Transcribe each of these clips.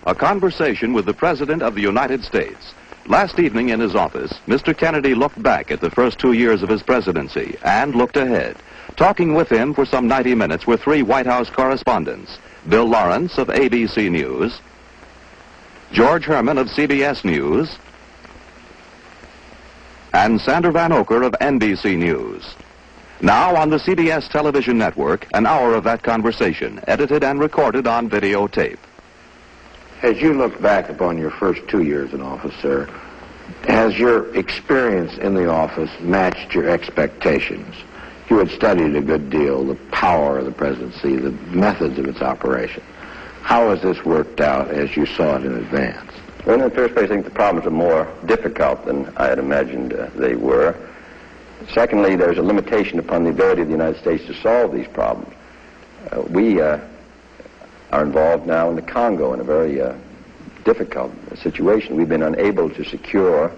A conversation with the President of the United States. Last evening in his office, Mr. Kennedy looked back at the first 2 years of his presidency and looked ahead. Talking with him for some 90 minutes were three White House correspondents: Bill Lawrence of ABC News, George Herman of CBS News, and Sandra Van Oker of NBC News. Now on the CBS television network, an hour of that conversation, edited and recorded on videotape. As you look back upon your first 2 years in office, sir, has your experience in the office matched your expectations? You had studied a good deal, the power of the presidency, the methods of its operation. How has this worked out as you saw it in advance? Well, in the first place, I think the problems are more difficult than I had imagined they were. Secondly, there's a limitation upon the ability of the United States to solve these problems. We are involved now in the Congo in a very difficult situation. We've been unable to secure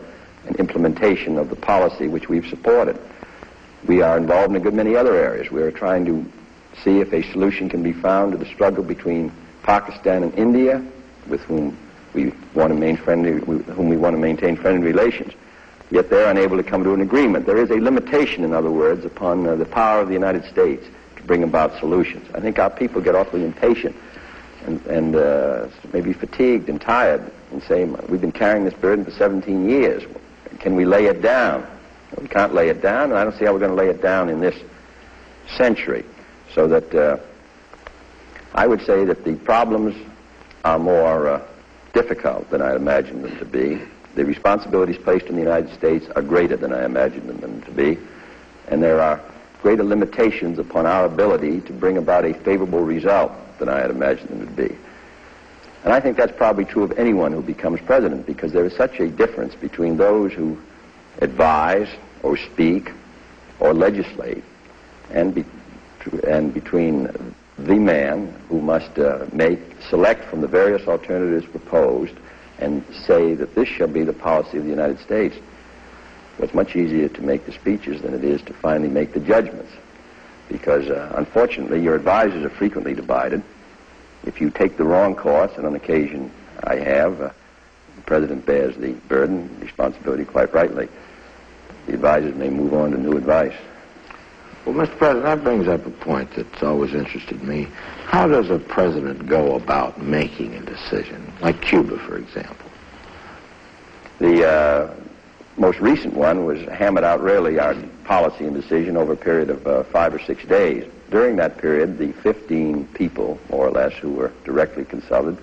an implementation of the policy which we've supported. We are involved in a good many other areas. We are trying to see if a solution can be found to the struggle between Pakistan and India, with whom we want to maintain friendly relations. Yet they're unable to come to an agreement. There is a limitation, in other words, upon the power of the United States to bring about solutions. I think our people get awfully impatient and maybe fatigued and tired and say, we've been carrying this burden for 17 years. Can we lay it down? We can't lay it down, and I don't see how we're going to lay it down in this century. So that I would say that the problems are more difficult than I imagined them to be. The responsibilities placed on the United States are greater than I imagined them to be, and there are greater limitations upon our ability to bring about a favorable result than I had imagined them to be. And I think that's probably true of anyone who becomes president, because there is such a difference between those who advise or speak or legislate and between the man who must select from the various alternatives proposed and say that this shall be the policy of the United States. Well, it's much easier to make the speeches than it is to finally make the judgments, because unfortunately your advisors are frequently divided. If you take the wrong course, and on occasion I have, the President bears the burden, responsibility quite rightly. The advisors may move on to new advice. Well, Mr. President, that brings up a point that's always interested me. How does a president go about making a decision, like Cuba, for example? The most recent one was hammered out, really, our policy and decision over a period of 5 or 6 days. During that period, the 15 people, more or less, who were directly consulted,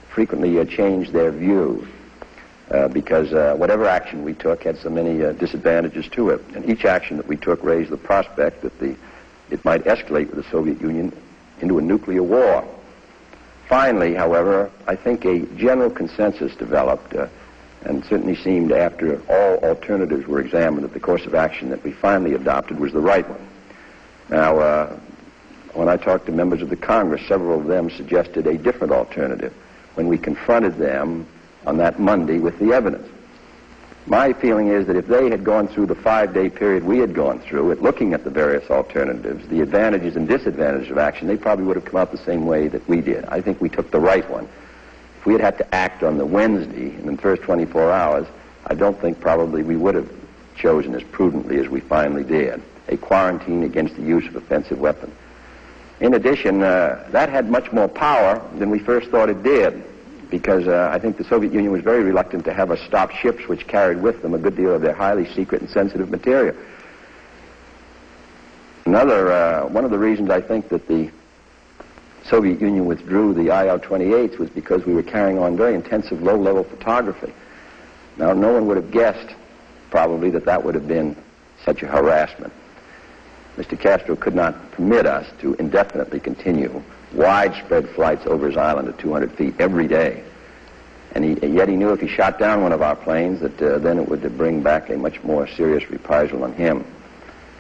frequently changed their view. Because whatever action we took had so many disadvantages to it. And each action that we took raised the prospect that it might escalate with the Soviet Union into a nuclear war. Finally, however, I think a general consensus developed, and certainly seemed after all alternatives were examined, that the course of action that we finally adopted was the right one. Now, when I talked to members of the Congress, several of them suggested a different alternative when we confronted them on that Monday with the evidence. My feeling is that if they had gone through the 5-day period we had gone through at looking at the various alternatives, the advantages and disadvantages of action, they probably would have come out the same way that we did. I think we took the right one. If we had had to act on the Wednesday in the first 24 hours, I don't think probably we would have chosen as prudently as we finally did, a quarantine against the use of offensive weapons. In addition, that had much more power than we first thought it did, because I think the Soviet Union was very reluctant to have us stop ships which carried with them a good deal of their highly secret and sensitive material. One of the reasons I think that the Soviet Union withdrew the IL-28s was because we were carrying on very intensive low-level photography. Now, no one would have guessed, probably, that that would have been such a harassment. Mr. Castro could not permit us to indefinitely continue widespread flights over his island at 200 feet every day. And yet he knew if he shot down one of our planes that then it would bring back a much more serious reprisal on him.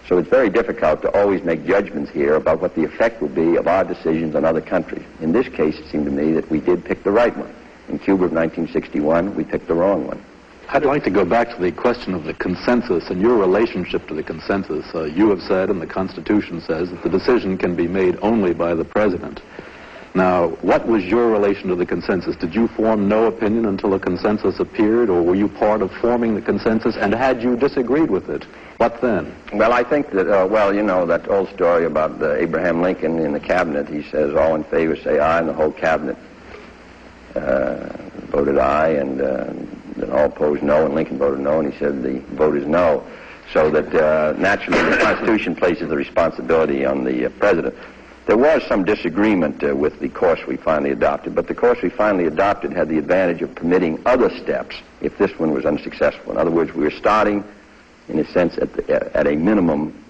So it's very difficult to always make judgments here about what the effect will be of our decisions on other countries. In this case, it seemed to me that we did pick the right one. In Cuba of 1961, we picked the wrong one. I'd like to go back to the question of the consensus and your relationship to the consensus. You have said, and the Constitution says, that the decision can be made only by the President. Now, what was your relation to the consensus? Did you form no opinion until a consensus appeared, or were you part of forming the consensus? And had you disagreed with it, what then? Well, I think that, well, you know, that old story about Abraham Lincoln in the cabinet. He says, all in favor say aye, and the whole cabinet voted aye, and then all opposed no, and Lincoln voted no, and he said the vote is no. So that naturally the Constitution places the responsibility on the president. There was some disagreement with the course we finally adopted, but the course we finally adopted had the advantage of permitting other steps if this one was unsuccessful. In other words, we were starting, in a sense, at a minimum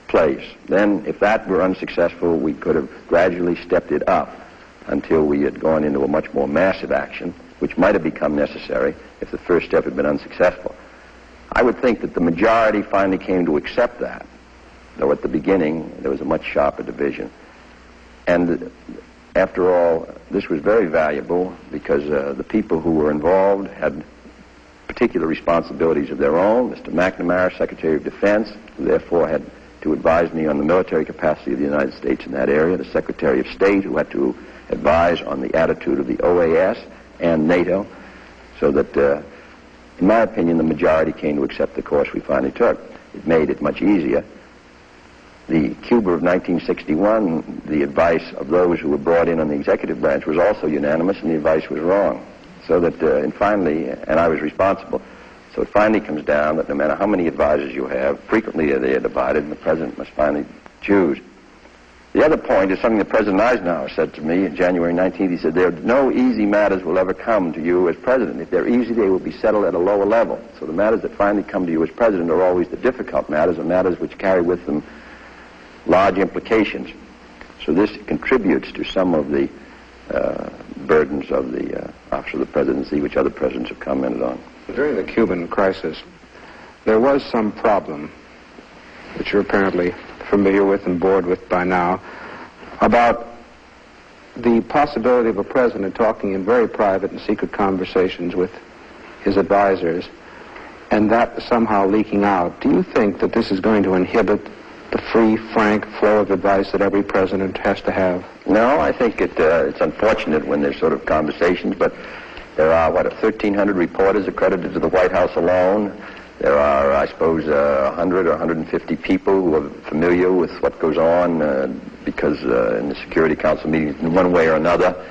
place. Then, if that were unsuccessful, we could have gradually stepped it up until we had gone into a much more massive action, which might have become necessary if the first step had been unsuccessful. I would think that the majority finally came to accept that, though at the beginning there was a much sharper division. And after all, this was very valuable because the people who were involved had particular responsibilities of their own. Mr. McNamara, Secretary of Defense, who therefore had to advise me on the military capacity of the United States in that area. The Secretary of State, who had to advise on the attitude of the OAS and NATO, so that in my opinion, the majority came to accept the course we finally took. It made it much easier. The Cuba of 1961, the advice of those who were brought in on the executive branch was also unanimous, and the advice was wrong. So that, and finally, and I was responsible, so it finally comes down that no matter how many advisors you have, frequently they are divided, and the president must finally choose. The other point is something that President Eisenhower said to me on January 19th. He said, no easy matters will ever come to you as president. If they're easy, they will be settled at a lower level. So the matters that finally come to you as president are always the difficult matters, or matters which carry with them large implications. So this contributes to some of the burdens of the office of the presidency, which other presidents have commented on. During the Cuban crisis, there was some problem, which you're apparently familiar with and bored with by now, about the possibility of a president talking in very private and secret conversations with his advisors, and that somehow leaking out. Do you think that this is going to inhibit the free, frank flow of advice that every president has to have? No, I think it's unfortunate when there's sort of conversations, but there are, 1,300 reporters accredited to the White House alone. There are, I suppose, 100 or 150 people who are familiar with what goes on because in the Security Council meetings, in one way or another,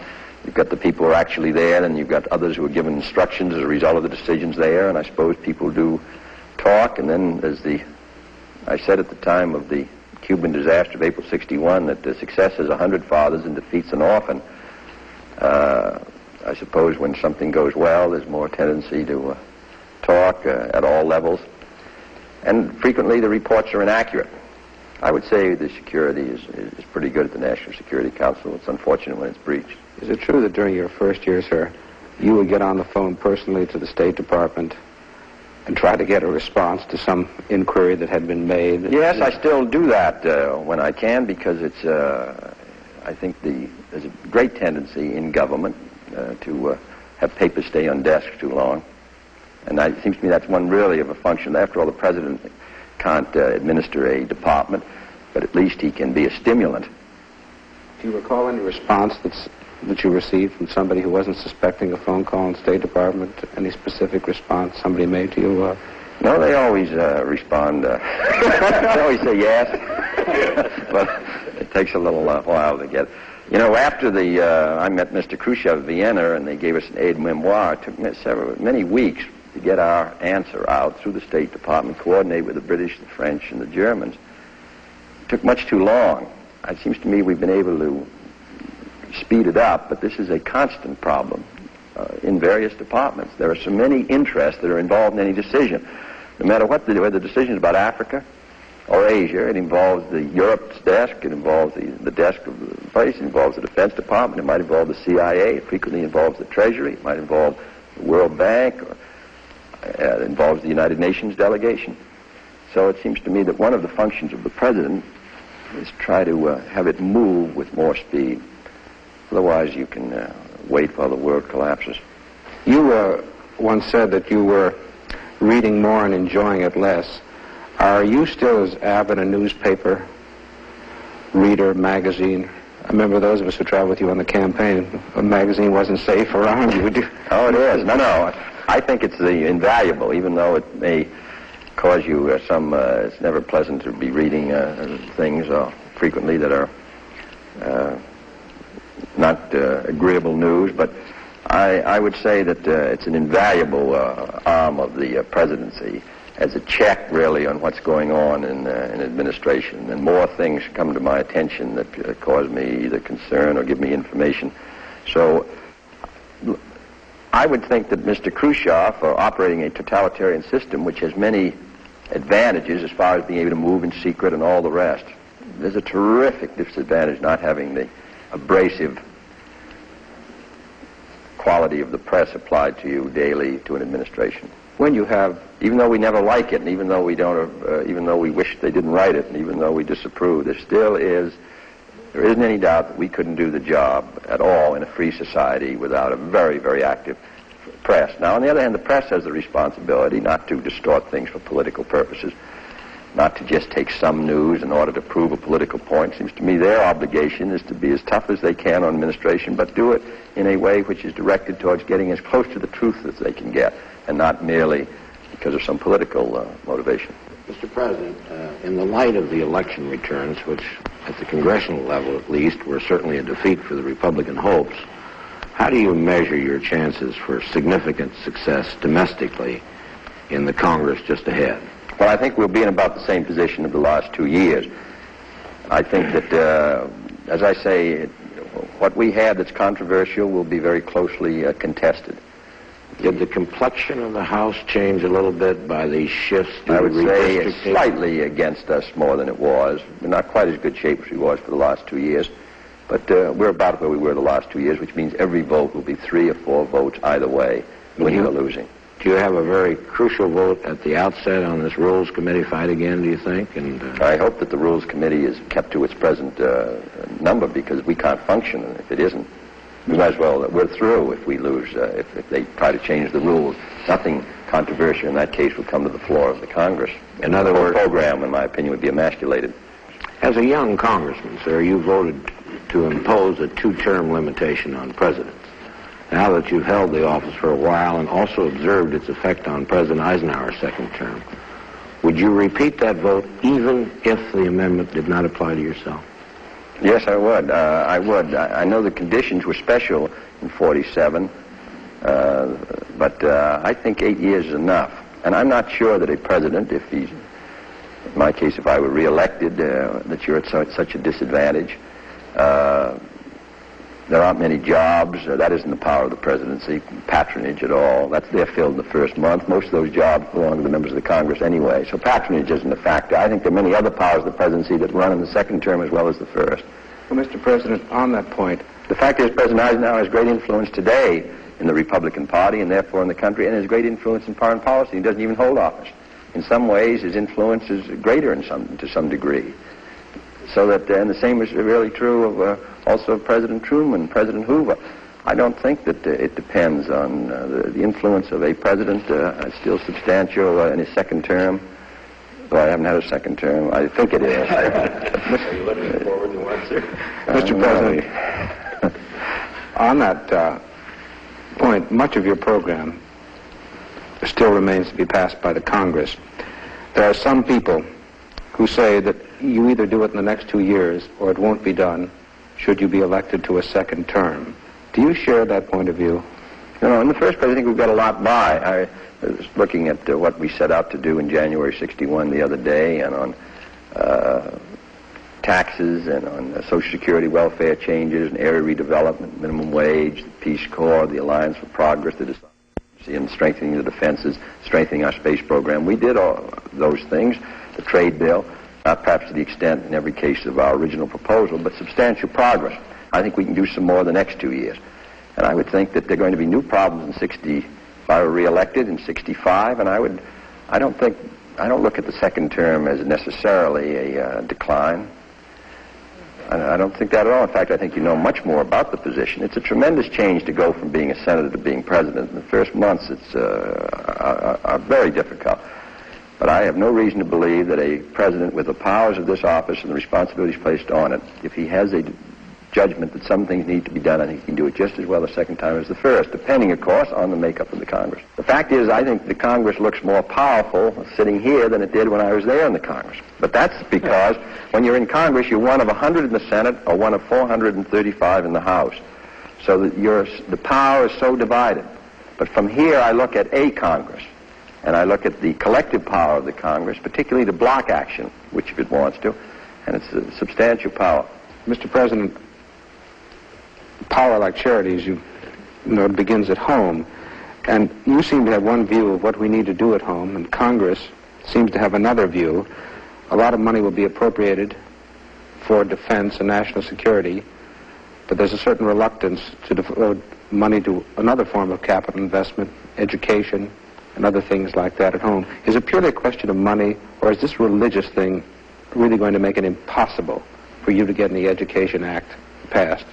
you've got the people who are actually there, and you've got others who are given instructions as a result of the decisions there, and I suppose people do talk. And then there's I said at the time of the Cuban disaster of April 61 that success has 100 fathers and defeats an orphan. I suppose when something goes well, there's more tendency to talk at all levels, and frequently the reports are inaccurate. I would say the security is pretty good at the National Security Council. It's unfortunate when it's breached. Is it true that during your first year, sir, you would get on the phone personally to the State Department and try to get a response to some inquiry that had been made? Yes, I still do that when I can, because it's, I think there's a great tendency in government to have papers stay on desks too long. And it seems to me that's one really of a function. After all, the president can't administer a department, but at least he can be a stimulant. Do you recall any response that you received from somebody who wasn't suspecting a phone call in the State Department? Any specific response somebody made to you? No, they always respond. They always say yes, but it takes a little while to get. You know, after I met Mr. Khrushchev in Vienna, and they gave us an aide-memoire. It took many weeks to get our answer out through the State Department, coordinate with the British, the French, and the Germans. It took much too long. It seems to me we've been able to speed it up, but this is a constant problem in various departments. There are so many interests that are involved in any decision. No matter whether the decision is about Africa or Asia, it involves the Europe's desk, it involves the desk of the place, it involves the Defense Department, it might involve the CIA, it frequently involves the Treasury, it might involve the World Bank, or it involves the United Nations delegation. So it seems to me that one of the functions of the president is try to have it move with more speed. Otherwise you can wait while the world collapses. You once said that you were reading more and enjoying it less. Are you still as avid a newspaper reader, magazine I remember those of us who traveled with you on the campaign, a magazine wasn't safe around you. Oh, it is. No. I think it's invaluable, even though it may cause you it's never pleasant to be reading things frequently that are not agreeable news, but I would say that it's an invaluable arm of the presidency as a check, really, on what's going on in administration. And more things come to my attention that cause me either concern or give me information. So I would think that Mr. Khrushchev, operating a totalitarian system which has many advantages as far as being able to move in secret and all the rest, there's a terrific disadvantage not having the abrasive quality of the press applied to you daily to an administration. When you have, even though we never like it, and even though we don't, even though we wish they didn't write it, and even though we disapprove, there isn't any doubt that we couldn't do the job at all in a free society without a very, very active press. Now, on the other hand, the press has the responsibility not to distort things for political purposes, not to just take some news in order to prove a political point. It seems to me their obligation is to be as tough as they can on administration, but do it in a way which is directed towards getting as close to the truth as they can get, and not merely because of some political motivation. Mr. President, in the light of the election returns, which at the congressional level at least were certainly a defeat for the Republican hopes, how do you measure your chances for significant success domestically in the Congress just ahead? Well, I think we'll be in about the same position of the last 2 years. I think that, as I say, what we have that's controversial will be very closely contested. Did the complexion of the House change a little bit by these shifts? I would say it's slightly against us more than it was. We're not quite as good shape as we was for the last 2 years, but we're about where we were the last 2 years, which means every vote will be 3 or 4 votes either way, winning or losing. Do you have a very crucial vote at the outset on this Rules Committee fight again, do you think? And I hope that the Rules Committee is kept to its present number, because we can't function if it isn't. We might as well, we're through if we lose, if they try to change the rules. Nothing controversial in that case will come to the floor of the Congress. In other words, the program, in my opinion, would be emasculated. As a young congressman, sir, you voted to impose a 2-term limitation on presidents. Now that you've held the office for a while and also observed its effect on President Eisenhower's second term, would you repeat that vote even if the amendment did not apply to yourself? Yes, I would. I would. I know the conditions were special in 47, but I think 8 years is enough. And I'm not sure that a president, if he's, in my case, if I were reelected, that you're at such a disadvantage. There aren't many jobs. That isn't the power of the presidency, patronage at all. They're filled in the first month. Most of those jobs belong to the members of the Congress anyway. So patronage isn't a factor. I think there are many other powers of the presidency that run in the second term as well as the first. Well, Mr. President, on that point, the fact is President Eisenhower has great influence today in the Republican Party and therefore in the country, and has great influence in foreign policy. He doesn't even hold office. In some ways, his influence is greater to some degree. So that, and the same is really true of also of President Truman, President Hoover. I don't think that it depends on the influence of a president. It's still substantial in his second term. Though I haven't had a second term. I think it is. Are you looking forward to one, sir? Mr. President, on that point, much of your program still remains to be passed by the Congress. There are some people who say that you either do it in the next 2 years or it won't be done should you be elected to a second term. Do you share that point of view? In the first place, I think we've got a lot by. I was looking at what we set out to do in January 61 the other day, and on taxes and on Social Security welfare changes and area redevelopment, minimum wage, the Peace Corps, the Alliance for Progress, and strengthening the defenses, strengthening our space program. We did all those things. The trade bill, not perhaps to the extent in every case of our original proposal, but substantial progress. I think we can do some more the next 2 years. And I would think that there are going to be new problems in 60 if I were reelected in 65, and I don't look at the second term as necessarily a decline. I don't think that at all. In fact, I think you know much more about the position. It's a tremendous change to go from being a senator to being president. In the first months, it's are very difficult. But I have no reason to believe that a president with the powers of this office and the responsibilities placed on it, if he has a judgment that some things need to be done, I think he can do it just as well the second time as the first, depending, of course, on the makeup of the Congress. The fact is, I think the Congress looks more powerful sitting here than it did when I was there in the Congress. But that's because when you're in Congress, you're one of 100 in the Senate or one of 435 in the House. So that the power is so divided. But from here, I look at a Congress, and I look at the collective power of the Congress, particularly the block action, which if it wants to, and it's a substantial power. Mr. President, power like charities, you know, it begins at home. And you seem to have one view of what we need to do at home, and Congress seems to have another view. A lot of money will be appropriated for defense and national security, but there's a certain reluctance to devote money to another form of capital investment, education, and other things like that at home. Is it purely a question of money, or is this religious thing really going to make it impossible for you to get the Education Act passed?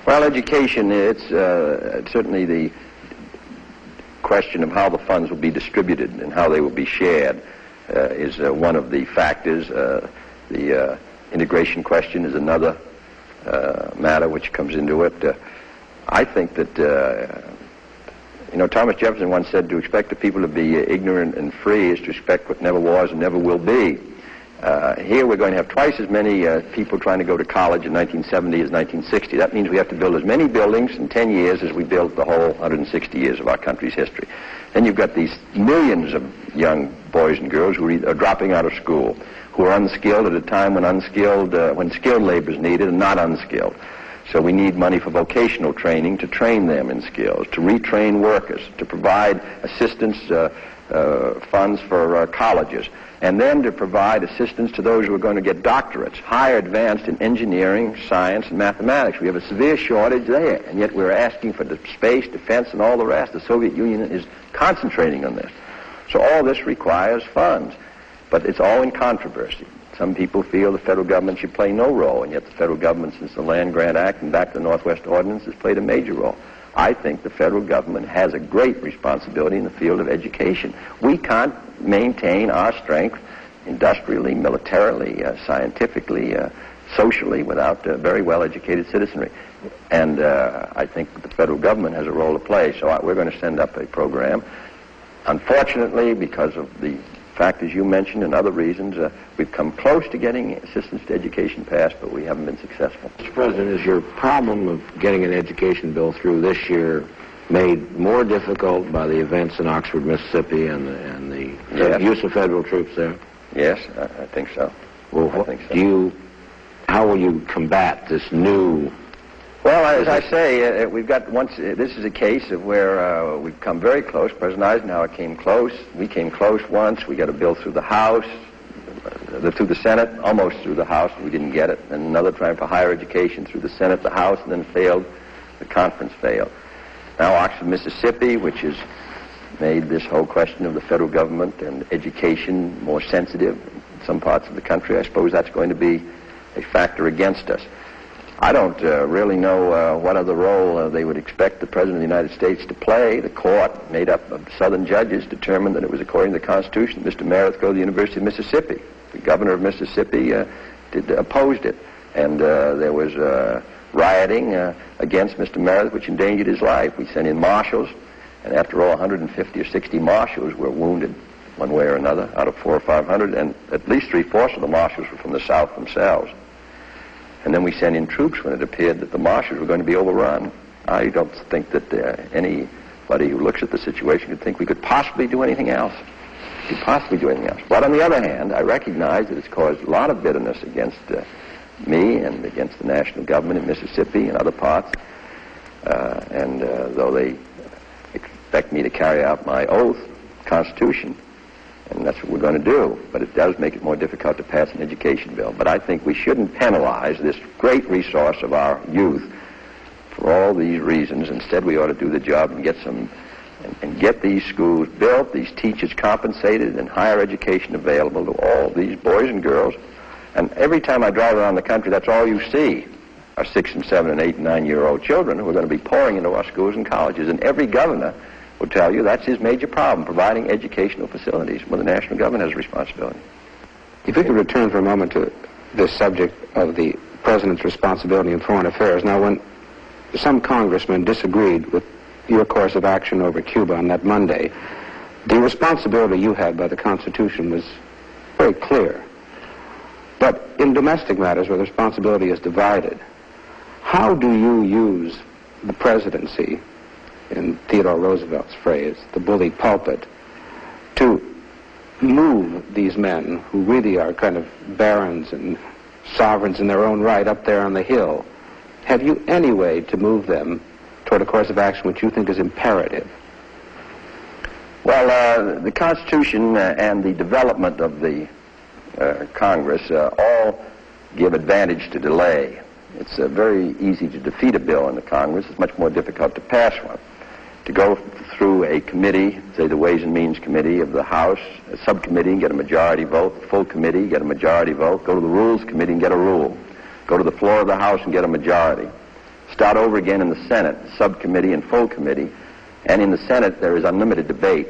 Well, education, it's certainly the question of how the funds will be distributed and how they will be shared is one of the factors. The integration question is another matter which comes into it. I think that, Thomas Jefferson once said to expect the people to be ignorant and free is to expect what never was and never will be. Here we're going to have twice as many people trying to go to college in 1970 as 1960. That means we have to build as many buildings in 10 years as we built the whole 160 years of our country's history. Then you've got these millions of young boys and girls who are dropping out of school, who are unskilled at a time when skilled labor is needed and not unskilled. So we need money for vocational training to train them in skills, to retrain workers, to provide assistance funds for colleges, and then to provide assistance to those who are going to get doctorates, higher advanced in engineering, science, and mathematics. We have a severe shortage there, and yet we're asking for the space, defense, and all the rest. The Soviet Union is concentrating on this. So all this requires funds, but it's all in controversy. Some people feel the federal government should play no role, and yet the federal government, since the Land Grant Act and back to the Northwest Ordinance, has played a major role. I think the federal government has a great responsibility in the field of education. We can't maintain our strength industrially, militarily, scientifically, socially without very well-educated citizenry. And I think the federal government has a role to play. So we're going to send up a program. Unfortunately, because of the factors you mentioned and other reasons, we've come close to getting assistance to education passed, but we haven't been successful. Mr. President, is your problem of getting an education bill through this year made more difficult by the events in Oxford, Mississippi, and the Yes. use of federal troops there? Yes, I think so. Well, I think so. How will you combat this new? Well, as I say, this is a case of where we've come very close. President Eisenhower came close. We came close once. We got a bill through the House, through the Senate, almost through the House. We didn't get it. And another time for higher education through the Senate, the House, and then failed. The conference failed. Now Oxford, Mississippi, which has made this whole question of the federal government and education more sensitive in some parts of the country. I suppose that's going to be a factor against us. I don't really know what other role they would expect the President of the United States to play. The court, made up of Southern judges, determined that it was according to the Constitution Mr. Meredith go to the University of Mississippi. The governor of Mississippi opposed it. And there was rioting against Mr. Meredith, which endangered his life. We sent in marshals, and after all, 150 or 60 marshals were wounded one way or another out of 400 or 500, and at least 3/4 of the marshals were from the South themselves. And then we sent in troops when it appeared that the marshals were going to be overrun. I don't think that anybody who looks at the situation could think we could possibly do anything else. But on the other hand, I recognize that it's caused a lot of bitterness against me and against the national government in Mississippi and other parts. And though they expect me to carry out my oath, Constitution, and that's what we're going to do. But it does make it more difficult to pass an education bill. But I think we shouldn't penalize this great resource of our youth for all these reasons. Instead, we ought to do the job and get these schools built, these teachers compensated, and higher education available to all these boys and girls. And every time I drive around the country, that's all you see are 6 and 7 and 8 and 9-year-old children who are going to be pouring into our schools and colleges. And every governor will tell you that's his major problem, providing educational facilities, where the national government has a responsibility. If we could return for a moment to this subject of the president's responsibility in foreign affairs. Now, when some congressmen disagreed with your course of action over Cuba on that Monday, the responsibility you had by the Constitution was very clear. But in domestic matters where the responsibility is divided, how do you use the presidency, in Theodore Roosevelt's phrase, the bully pulpit, to move these men who really are kind of barons and sovereigns in their own right up there on the hill? Have you any way to move them toward a course of action which you think is imperative? Well, the Constitution and the development of the Congress all give advantage to delay. It's very easy to defeat a bill in the Congress. It's much more difficult to pass one. To go through a committee, say the Ways and Means Committee of the House, a subcommittee and get a majority vote, full committee, get a majority vote, go to the Rules Committee and get a rule, go to the floor of the House and get a majority. Start over again in the Senate, subcommittee and full committee, and in the Senate there is unlimited debate,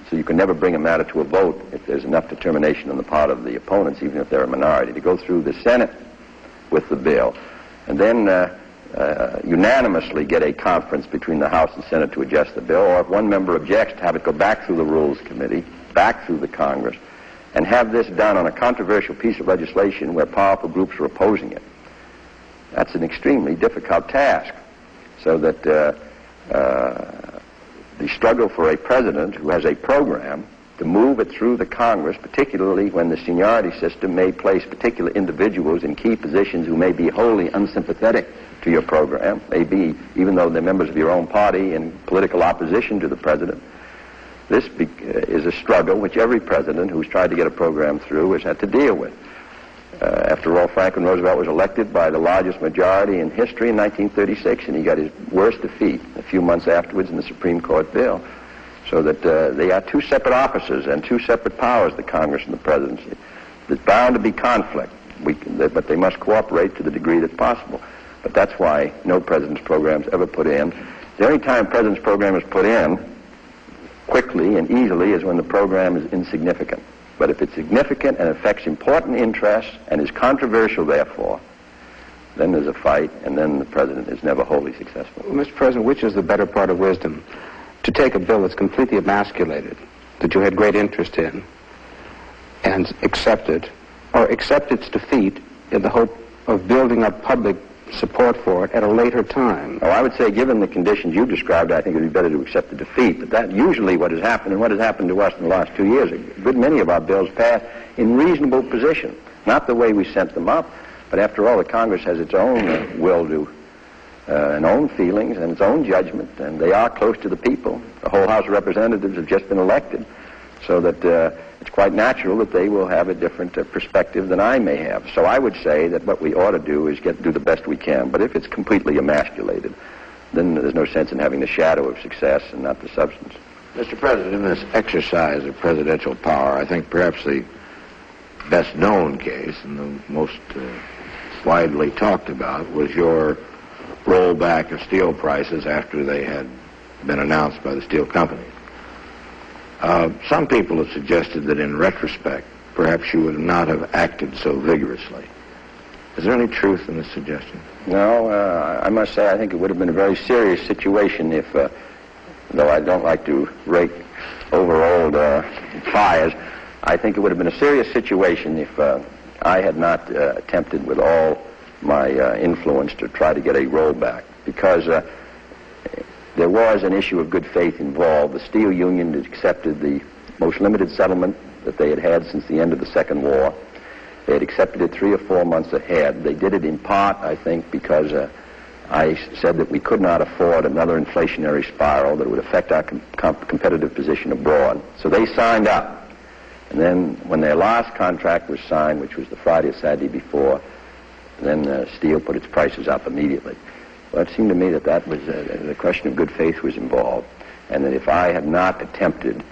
so you can never bring a matter to a vote if there's enough determination on the part of the opponents, even if they're a minority, to go through the Senate with the bill, and then unanimously get a conference between the House and Senate to adjust the bill, or if one member objects, to have it go back through the Rules Committee, back through the Congress, and have this done on a controversial piece of legislation where powerful groups are opposing it. That's an extremely difficult task, so that the struggle for a president who has a program to move it through the Congress, particularly when the seniority system may place particular individuals in key positions who may be wholly unsympathetic to your program, maybe even though they're members of your own party in political opposition to the president. This is a struggle which every president who's tried to get a program through has had to deal with. After all, Franklin Roosevelt was elected by the largest majority in history in 1936, and he got his worst defeat a few months afterwards in the Supreme Court bill. So that they are two separate offices and two separate powers, the Congress and the presidency. There's bound to be conflict, but they must cooperate to the degree that's possible. But that's why no president's program is ever put in. The only time a president's program is put in quickly and easily is when the program is insignificant. But if it's significant and affects important interests and is controversial, therefore, then there's a fight, and then the president is never wholly successful. Well, Mr. President, which is the better part of wisdom? To take a bill that's completely emasculated, that you had great interest in, and accept it, or accept its defeat in the hope of building up public support for it at a later time? Oh, I would say, given the conditions you described, I think it would be better to accept the defeat. But that's usually what has happened, and what has happened to us in the last 2 years. A good many of our bills passed in reasonable position, not the way we sent them up, but after all, the Congress has its own will to and own feelings and its own judgment, and they are close to the people. The whole House of Representatives have just been elected, so that it's quite natural that they will have a different perspective than I may have. So I would say that what we ought to do is do the best we can. But if it's completely emasculated, then there's no sense in having the shadow of success and not the substance. Mr. President, in this exercise of presidential power, I think perhaps the best known case and the most widely talked about was your rollback of steel prices after they had been announced by the steel companies. Some people have suggested that in retrospect, perhaps you would not have acted so vigorously. Is there any truth in this suggestion? No, I must say I think it would have been a very serious situation if, though I don't like to rake over old fires, I think it would have been a serious situation if I had not attempted with all my influence to try to get a rollback, because there was an issue of good faith involved. The steel union had accepted the most limited settlement that they had had since the end of the Second War. They had accepted it 3 or 4 months ahead. They did it in part, I think, because I said that we could not afford another inflationary spiral that would affect our competitive position abroad. So they signed up. And then when their last contract was signed, which was the Friday or Saturday before, then steel put its prices up immediately. Well, it seemed to me that that was the question of good faith was involved, and that if I had not attempted,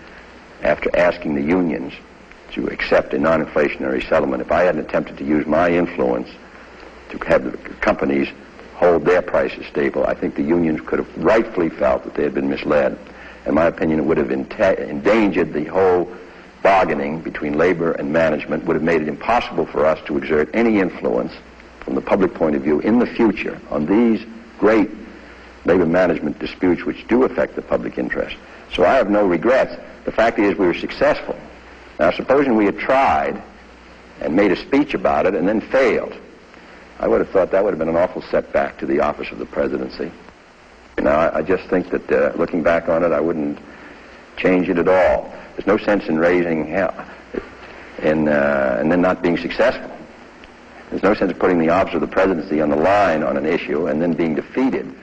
after asking the unions to accept a non-inflationary settlement, if I hadn't attempted to use my influence to have the companies hold their prices stable, I think the unions could have rightfully felt that they had been misled. In my opinion, it would have endangered the whole bargaining between labor and management, would have made it impossible for us to exert any influence from the public point of view in the future on these great labor management disputes which do affect the public interest. So I have no regrets. The fact is we were successful. Now, supposing we had tried and made a speech about it and then failed, I would have thought that would have been an awful setback to the office of the presidency. Now, I just think that looking back on it, I wouldn't change it at all. There's no sense in raising hell and then not being successful. There's no sense in putting the office of the presidency on the line on an issue and then being defeated